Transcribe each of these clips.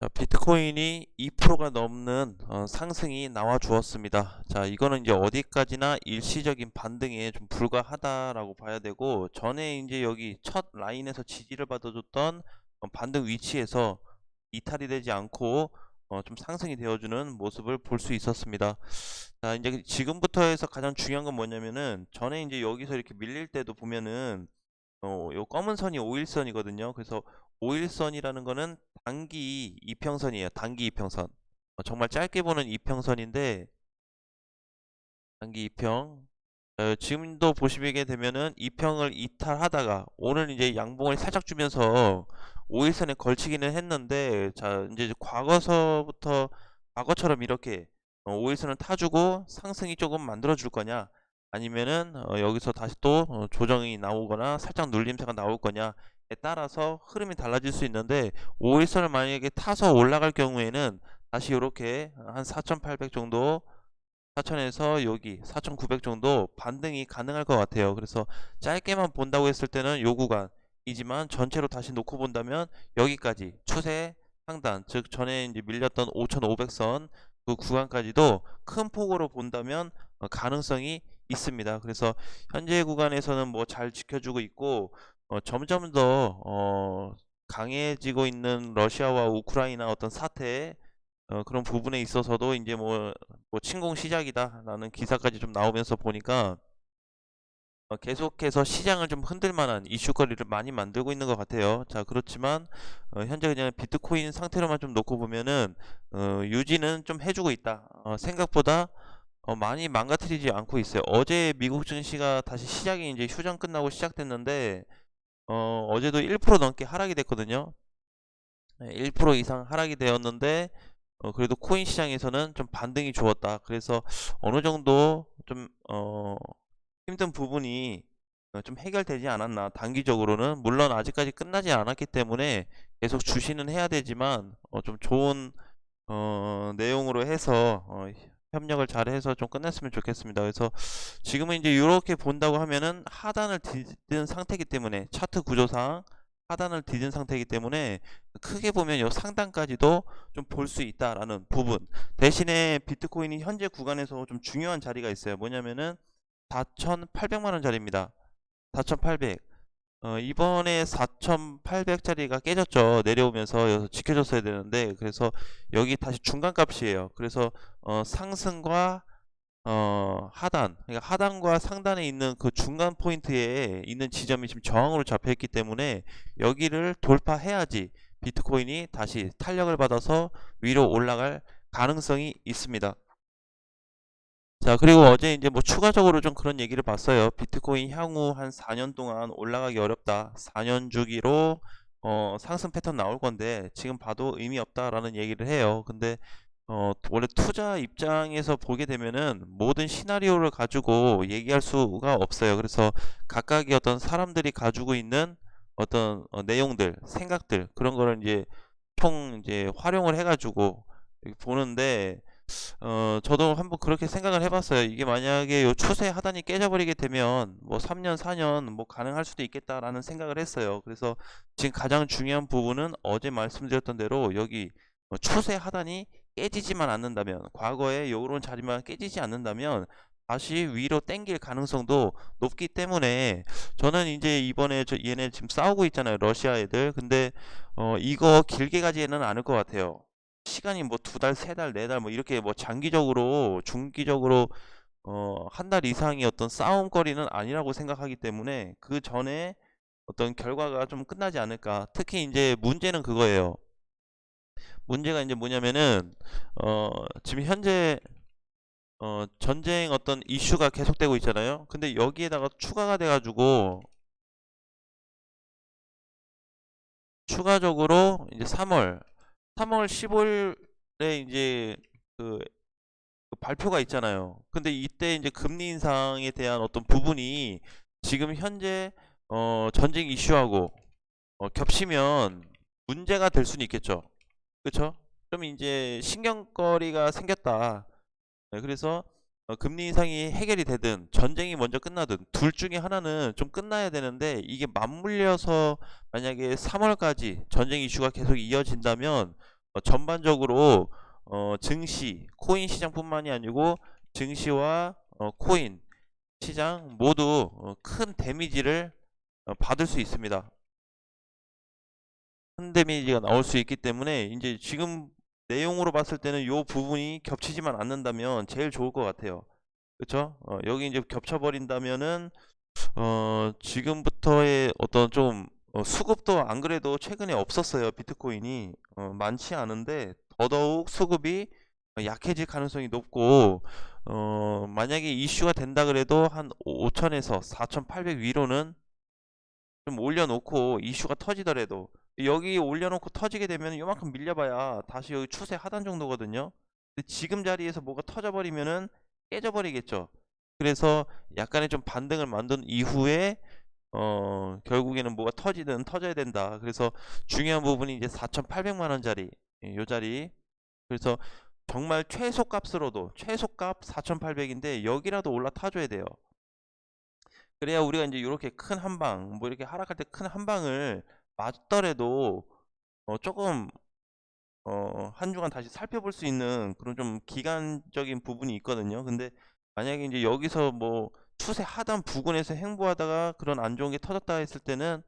자, 비트코인이 2%가 넘는 상승이 나와 주었습니다. 자, 이거는 이제 어디까지나 일시적인 반등에 좀 불과하다라고 봐야 되고, 전에 이제 여기 첫 라인에서 지지를 받아줬던 반등 위치에서 이탈이 되지 않고 좀 상승이 되어주는 모습을 볼 수 있었습니다. 자, 이제 지금부터 해서 가장 중요한 건 뭐냐면은, 전에 이제 여기서 이렇게 밀릴 때도 보면은 요 검은 선이 5일선이거든요. 그래서 5일선이라는 거는 단기 이평선이에요. 단기 이평선. 정말 짧게 보는 이평선인데, 단기 이평. 지금도 보시게 되면은 이평을 이탈하다가 오늘 이제 양봉을 살짝 주면서 5일선에 걸치기는 했는데, 자, 이제 과거처럼 이렇게 5일선을 타주고 상승이 조금 만들어 줄 거냐, 아니면은 여기서 다시 또 조정이 나오거나 살짝 눌림세가 나올 거냐에 따라서 흐름이 달라질 수 있는데, 5일선을 만약에 타서 올라갈 경우에는 다시 이렇게 한 4,800 정도, 4천에서 여기 4,900 정도 반등이 가능할 것 같아요. 그래서 짧게만 본다고 했을 때는 요 구간이지만, 전체로 다시 놓고 본다면 여기까지 추세 상단, 즉 전에 이제 밀렸던 5,500선 그 구간까지도 큰 폭으로 본다면 가능성이 있습니다. 그래서 현재 구간에서는 뭐 잘 지켜주고 있고, 점점 더 강해지고 있는 러시아와 우크라이나 어떤 사태, 그런 부분에 있어서도 이제 뭐 침공 시작이다라는 기사까지 좀 나오면서 보니까 계속해서 시장을 좀 흔들 만한 이슈거리를 많이 만들고 있는 것 같아요. 자, 그렇지만 현재 그냥 비트코인 상태로만 좀 놓고 보면은 유지는 좀 해주고 있다. 생각보다 많이 망가뜨리지 않고 있어요. 어제 미국 증시가 다시 시작이 이제 휴전 끝나고 시작됐는데, 어제도 1% 넘게 하락이 됐거든요. 1% 이상 하락이 되었는데, 그래도 코인 시장에서는 좀 반등이 좋았다. 그래서 어느 정도 좀 힘든 부분이 좀 해결되지 않았나. 단기적으로는 물론 아직까지 끝나지 않았기 때문에 계속 주시는 해야 되지만, 좀 좋은 내용으로 해서 협력을 잘 해서 좀 끝냈으면 좋겠습니다. 그래서 지금은 이제 이렇게 본다고 하면은 하단을 뒤진 상태이기 때문에, 차트 구조상 하단을 뒤진 상태이기 때문에 크게 보면 요 상단까지도 좀 볼 수 있다라는 부분. 대신에 비트코인이 현재 구간에서 좀 중요한 자리가 있어요. 뭐냐면은 4,800만 원짜리입니다. 4,800. 이번에 4,800짜리가 깨졌죠. 내려오면서 여기서 지켜줬어야 되는데, 그래서 여기 다시 중간값이에요. 그래서 상승과 하단, 그러니까 하단과 상단에 있는 그 중간 포인트에 있는 지점이 지금 저항으로 잡혀 있기 때문에, 여기를 돌파해야지 비트코인이 다시 탄력을 받아서 위로 올라갈 가능성이 있습니다. 자, 그리고 어제 이제 뭐 추가적으로 좀 그런 얘기를 봤어요. 비트코인 향후 한 4년 동안 올라가기 어렵다. 4년 주기로 상승 패턴 나올 건데 지금 봐도 의미 없다라는 얘기를 해요. 근데 원래 투자 입장에서 보게 되면은 모든 시나리오를 가지고 얘기할 수가 없어요. 그래서 각각의 어떤 사람들이 가지고 있는 어떤 내용들, 생각들, 그런 거를 이제 활용을 해가지고 보는데, 저도 한번 그렇게 생각을 해봤어요. 이게 만약에 요 추세 하단이 깨져버리게 되면 뭐 3년, 4년 뭐 가능할 수도 있겠다라는 생각을 했어요. 그래서 지금 가장 중요한 부분은 어제 말씀드렸던 대로 여기 추세 하단이 깨지지만 않는다면, 과거에 요런 자리만 깨지지 않는다면 다시 위로 땡길 가능성도 높기 때문에, 저는 이제 이번에 얘네 지금 싸우고 있잖아요. 러시아 애들. 근데 이거 길게 가지는 않을 것 같아요. 시간이 뭐 2달, 3달, 4달 뭐 이렇게 뭐 장기적으로, 중기적으로 한 달 이상의 어떤 싸움거리는 아니라고 생각하기 때문에 그 전에 어떤 결과가 좀 끝나지 않을까. 특히 이제 문제는 그거예요. 문제가 이제 뭐냐면은 지금 현재 전쟁 어떤 이슈가 계속되고 있잖아요. 근데 여기에다가 추가가 돼가지고 추가적으로 이제 3월 15일에 이제 그 발표가 있잖아요. 근데 이때 이제 금리 인상에 대한 어떤 부분이 지금 현재 전쟁 이슈하고 겹치면 문제가 될 수는 있겠죠. 그렇죠? 좀 이제 신경거리가 생겼다. 네, 그래서 금리 인상이 해결이 되든 전쟁이 먼저 끝나든 둘 중에 하나는 좀 끝나야 되는데, 이게 맞물려서 만약에 3월까지 전쟁 이슈가 계속 이어진다면 전반적으로 증시, 코인 시장뿐만이 아니고 증시와 코인 시장 모두 큰 데미지를 받을 수 있습니다. 큰 데미지가 나올 수 있기 때문에 이제 지금 내용으로 봤을 때는 요 부분이 겹치지만 않는다면 제일 좋을 것 같아요. 그쵸? 여기 이제 겹쳐버린다면은 지금부터의 어떤 좀 수급도 안 그래도 최근에 없었어요. 비트코인이 많지 않은데 더더욱 수급이 약해질 가능성이 높고 만약에 이슈가 된다 그래도 한 5천에서 4,800 위로는 좀 올려놓고 이슈가 터지더라도 여기 올려놓고 터지게 되면 요만큼 밀려봐야 다시 여기 추세 하단 정도거든요. 근데 지금 자리에서 뭐가 터져버리면은 깨져버리겠죠. 그래서 약간의 좀 반등을 만든 이후에 결국에는 뭐가 터지든 터져야 된다. 그래서 중요한 부분이 이제 4,800만 원짜리 요 자리. 그래서 정말 최소값으로도 최소값 4,800인데 여기라도 올라타줘야 돼요. 그래야 우리가 이제 이렇게 큰 한방, 뭐 이렇게 하락할 때 큰 한방을 맞더라도 조금 한 주간 다시 살펴볼 수 있는 그런 좀 기간적인 부분이 있거든요. 근데 만약에 이제 여기서 뭐 추세 하단 부근에서 행보하다가 그런 안 좋은 게 터졌다 했을 때는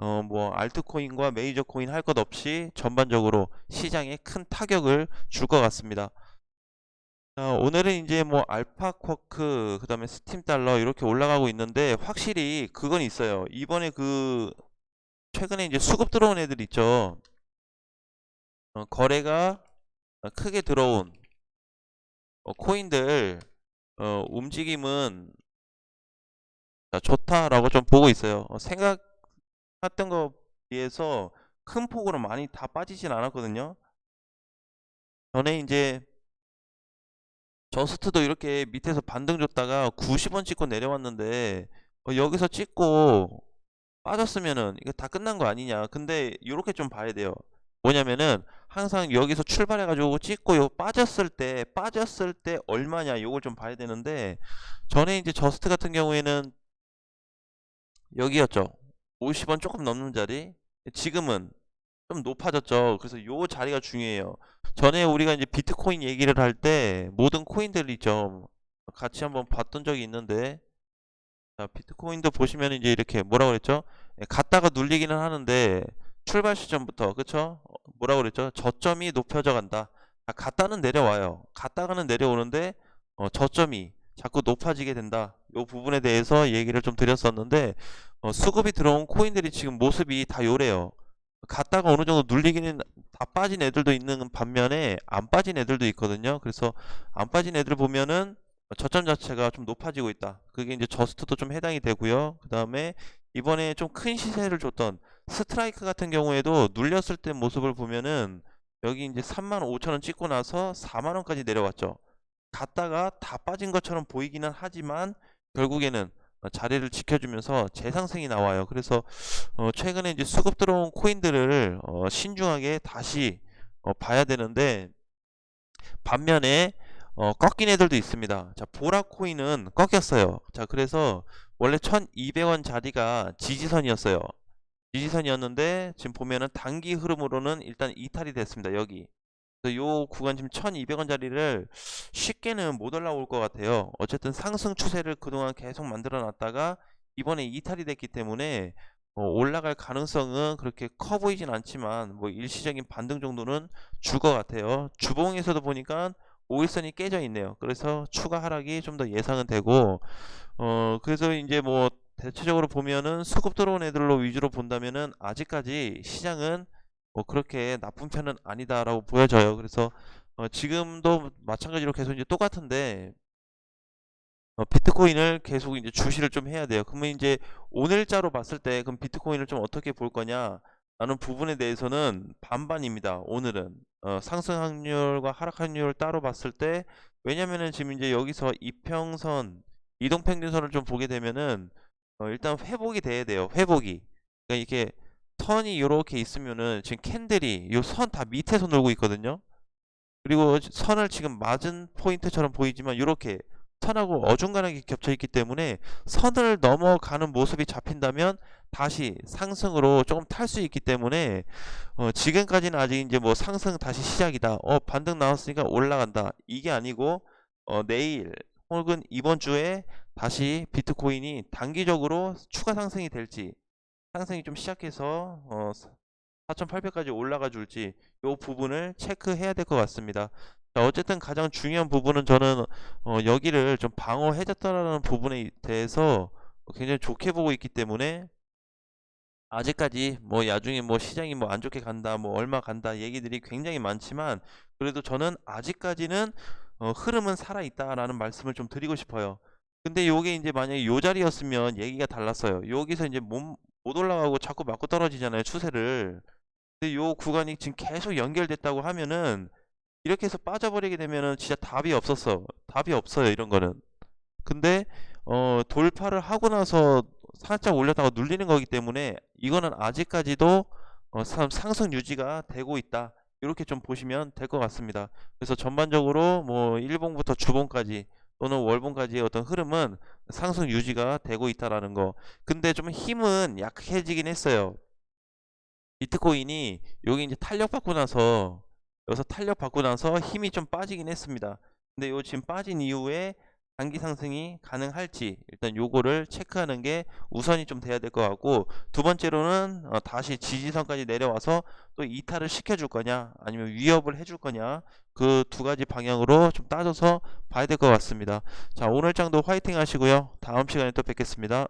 뭐 알트코인과 메이저 코인 할 것 없이 전반적으로 시장에 큰 타격을 줄 것 같습니다. 자, 오늘은 이제 뭐 알파쿼크 그다음에 스팀 달러 이렇게 올라가고 있는데 확실히 그건 있어요. 이번에 그 최근에 이제 수급 들어온 애들 있죠. 거래가 크게 들어온 코인들 움직임은 좋다라고 좀 보고 있어요. 생각했던 거 비해서 큰 폭으로 많이 다 빠지진 않았거든요. 전에 이제 저스트도 이렇게 밑에서 반등 줬다가 90원 찍고 내려왔는데 여기서 찍고 빠졌으면은 이거 다 끝난 거 아니냐. 근데 이렇게 좀 봐야 돼요. 뭐냐면은 항상 여기서 출발해 가지고 찍고 요 빠졌을 때 얼마냐 요걸 좀 봐야 되는데 전에 이제 저스트 같은 경우에는 여기였죠. 50원 조금 넘는 자리. 지금은 좀 높아졌죠. 그래서 요 자리가 중요해요. 전에 우리가 이제 비트코인 얘기를 할 때 모든 코인들 있죠. 같이 한번 봤던 적이 있는데 자, 비트코인도 보시면 이제 이렇게 뭐라고 그랬죠? 갔다가 눌리기는 하는데 출발 시점부터 그쵸? 뭐라고 그랬죠? 저점이 높여져 간다. 갔다는 내려와요. 갔다가는 내려오는데 저점이 자꾸 높아지게 된다. 이 부분에 대해서 얘기를 좀 드렸었는데 수급이 들어온 코인들이 지금 모습이 다 요래요. 갔다가 어느 정도 눌리기는 다 빠진 애들도 있는 반면에 안 빠진 애들도 있거든요. 그래서 안 빠진 애들 보면은 저점 자체가 좀 높아지고 있다. 그게 이제 저스트도 좀 해당이 되고요. 그 다음에 이번에 좀 큰 시세를 줬던 스트라이크 같은 경우에도 눌렸을 때 모습을 보면은 여기 이제 35,000원 찍고 나서 4만원까지 내려왔죠. 갔다가 다 빠진 것처럼 보이기는 하지만 결국에는 자리를 지켜주면서 재상승이 나와요. 그래서 최근에 이제 수급 들어온 코인들을 신중하게 다시 봐야 되는데 반면에 꺾인 애들도 있습니다. 자, 보라코인은 꺾였어요. 자, 그래서 원래 1200원 자리가 지지선이었어요. 지지선이었는데 지금 보면은 단기 흐름으로는 일단 이탈이 됐습니다. 여기. 그래서 요 구간 지금 1200원 자리를 쉽게는 못 올라올 것 같아요. 어쨌든 상승 추세를 그동안 계속 만들어 놨다가 이번에 이탈이 됐기 때문에 올라갈 가능성은 그렇게 커 보이진 않지만 뭐 일시적인 반등 정도는 줄 것 같아요. 주봉에서도 보니까 5일선이 깨져 있네요. 그래서 추가 하락이 좀 더 예상은 되고 그래서 이제 뭐 대체적으로 보면은 수급 들어온 애들로 위주로 본다면은 아직까지 시장은 뭐 그렇게 나쁜 편은 아니다라고 보여져요. 그래서 지금도 마찬가지로 계속 이제 똑같은데 비트코인을 계속 이제 주시를 좀 해야 돼요. 그러면 이제 오늘자로 봤을 때 그럼 비트코인을 좀 어떻게 볼 거냐 라는 부분에 대해서는 반반입니다. 오늘은 상승 확률과 하락 확률을 따로 봤을 때 왜냐면은 지금 이제 여기서 이평선 이동평균선을 좀 보게 되면은 일단 회복이 돼야 돼요. 회복이. 그러니까 이렇게 턴이 이렇게 있으면은 지금 캔들이 이 선 다 밑에서 놀고 있거든요. 그리고 선을 지금 맞은 포인트처럼 보이지만 이렇게 선하고 어중간하게 겹쳐 있기 때문에 선을 넘어가는 모습이 잡힌다면 다시 상승으로 조금 탈 수 있기 때문에 지금까지는 아직 이제 뭐 상승 다시 시작이다. 반등 나왔으니까 올라간다. 이게 아니고 내일 혹은 이번 주에 다시 비트코인이 단기적으로 추가 상승이 될지, 상승이 좀 시작해서 4,800까지 올라가 줄지 이 부분을 체크해야 될 것 같습니다. 자, 어쨌든 가장 중요한 부분은 저는 여기를 좀 방어해줬다라는 부분에 대해서 굉장히 좋게 보고 있기 때문에 아직까지 뭐 야중에 뭐 시장이 뭐 안 좋게 간다, 뭐 얼마 간다 얘기들이 굉장히 많지만 그래도 저는 아직까지는 흐름은 살아 있다라는 말씀을 좀 드리고 싶어요. 근데 요게 이제 만약에 요 자리였으면 얘기가 달랐어요. 여기서 이제 못 올라가고 자꾸 맞고 떨어지잖아요, 추세를. 근데 요 구간이 지금 계속 연결됐다고 하면은 이렇게 해서 빠져버리게 되면은 진짜 답이 없었어. 답이 없어요, 이런 거는. 근데 돌파를 하고 나서 살짝 올렸다가 눌리는 거기 때문에 이거는 아직까지도 상승 유지가 되고 있다. 이렇게 좀 보시면 될 것 같습니다. 그래서 전반적으로 뭐 일봉부터 주봉까지 또는 월봉까지의 어떤 흐름은 상승 유지가 되고 있다라는 거. 근데 좀 힘은 약해지긴 했어요. 비트코인이 여기 이제 탄력받고 나서 여기서 탄력받고 나서 힘이 좀 빠지긴 했습니다. 근데 요 지금 빠진 이후에 단기 상승이 가능할지 일단 요거를 체크하는 게 우선이 좀 돼야 될 것 같고, 두 번째로는 다시 지지선까지 내려와서 또 이탈을 시켜줄 거냐 아니면 위협을 해줄 거냐, 그 두 가지 방향으로 좀 따져서 봐야 될 것 같습니다. 자, 오늘 장도 화이팅 하시고요. 다음 시간에 또 뵙겠습니다.